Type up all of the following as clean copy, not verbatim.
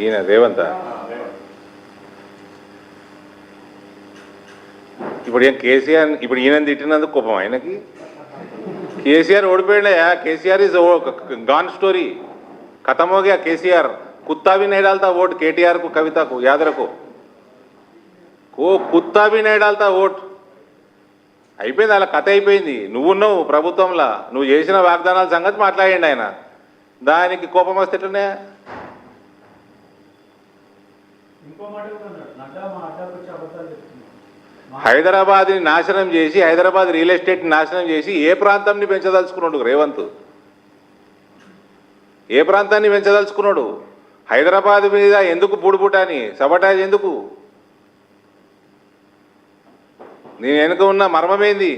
ఈయన రేవంత్ ఇప్పుడు ఏం కేసీఆర్ ఇప్పుడు ఈయన తిట్టినందుకు కోపం ఆయనకి. కేసీఆర్ ఓడిపోయాడయా. కేసీఆర్ इज गॉन स्टोरी, खत्म हो गया केसीआर. कुत्ता भी नहीं डालता वोट केटीआर को, कविता को याद रखो. वो कुत्ता भी नहीं डालता वोट. అయిపోయింది, అలా కథ అయిపోయింది. నువ్వున్నావు ప్రభుత్వంలో, నువ్వు చేసిన వాగ్దానాల సంగతి మాట్లాడండి ఆయన. దానికి కోపం వస్తే ఎట్లనే? హైదరాబాద్ని నాశనం చేసి, హైదరాబాద్ రియల్ ఎస్టేట్ని నాశనం చేసి ఏ ప్రాంతాన్ని పెంచదలుచుకున్నాడు రేవంత్? ఏ ప్రాంతాన్ని పెంచదలుచుకున్నాడు? హైదరాబాద్ మీద ఎందుకు బుడుబుటాని సబటాజ్ ఎందుకు? నేను వెనుక ఉన్న మర్మమేంది?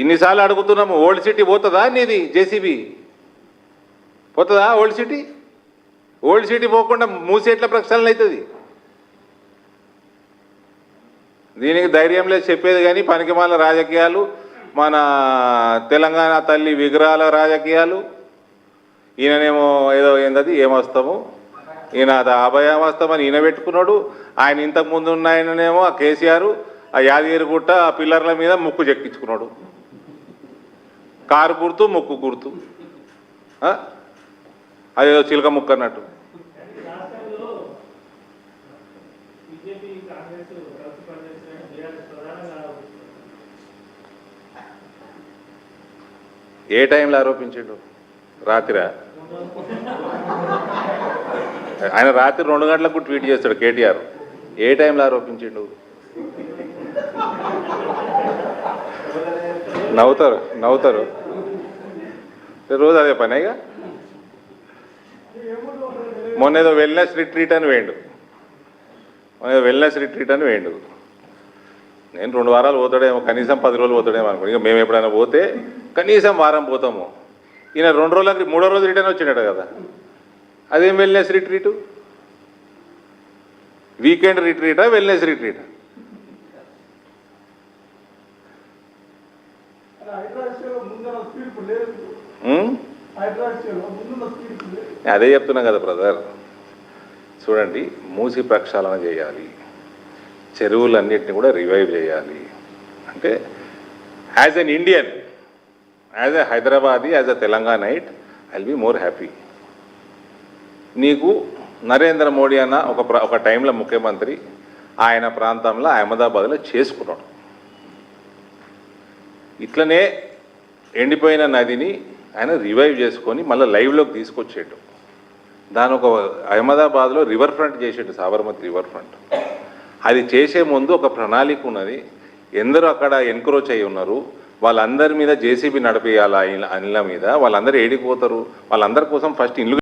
ఇన్నిసార్లు అడుగుతున్నాము, ఓల్డ్ సిటీ పోతుందా నీది? జేసీబీ పోతుందా ఓల్డ్ సిటీ? ఓల్డ్ సిటీ పోకుండా మూసేట్ల ప్రక్షాళన అవుతుంది. దీనికి ధైర్యం లేదు చెప్పేది. కానీ పనికిమాల రాజకీయాలు, మన తెలంగాణ తల్లి విగ్రహాల రాజకీయాలు. ఈయననేమో ఏదో ఏందది ఏమొస్తాము, ఈయన అది అభయమస్తామని ఈయన పెట్టుకున్నాడు. ఆయన ఇంతకుముందు ఉన్న ఆయననేమో ఆ కేసీఆర్ ఆ యాదగిరిగుట్ట ఆ పిల్లర్ల మీద ముక్కు చెక్కించుకున్నాడు. కారు గుర్తు, ముక్కు గుర్తు, అదేదో చిలక ముక్కు అన్నట్టు. ఏ టైంలో ఆరోపించాడు? రాత్రిరా? ఆయన రాత్రి 2 గంటలకు ట్వీట్ చేస్తాడు కేటీఆర్. ఏ టైంలో ఆరోపించాడు? నవ్వుతారు రోజు అదే పనేగా. మొన్న ఏదో వెల్నెస్ రిట్రీట్ అని వేయండు. నేను 2 వారాలు పోతాడేమో, కనీసం 10 రోజులు పోతాడేమో అనుకోండి. ఇక మేము ఎప్పుడైనా పోతే కనీసం వారం పోతాము. ఈయన 2 రోజులకి 3వ రోజు రిటర్న్ వచ్చినాడు కదా. అదేం వెల్నెస్ రిట్రీటు? వీకెండ్ రిట్రీటా, వెల్నెస్ రిట్రీటా? అదే చెప్తున్నా కదా బ్రదర్. చూడండి, మూసి ప్రక్షాళన చేయాలి, చెరువులన్నిటిని కూడా రివైవ్ చేయాలి. అంటే as an Indian, as a Hyderabadi, as a Telanganite, I will be more happy. నీకు నరేంద్ర మోడీ అన్న ఒక టైంలో ముఖ్యమంత్రి ఆయన ప్రాంతంలో అహ్మదాబాద్లో చేసుకున్నాడు. ఇట్లనే ఎండిపోయిన నదిని ఆయన రివైవ్ చేసుకొని మళ్ళీ లైవ్లోకి తీసుకొచ్చేటు. దాని ఒక అహ్మదాబాద్లో రివర్ ఫ్రంట్ చేసేటు, సాబర్మతి రివర్ ఫ్రంట్. అది చేసే ముందు ఒక ప్రణాళిక ఉన్నది. ఎందరూ అక్కడ ఎన్క్రోచ్ అయి ఉన్నారు, వాళ్ళందరి మీద జేసీబీ నడిపేయాలి. అనిల మీద వాళ్ళందరూ ఏడిపోతారు. వాళ్ళందరి కోసం ఫస్ట్ ఇల్లు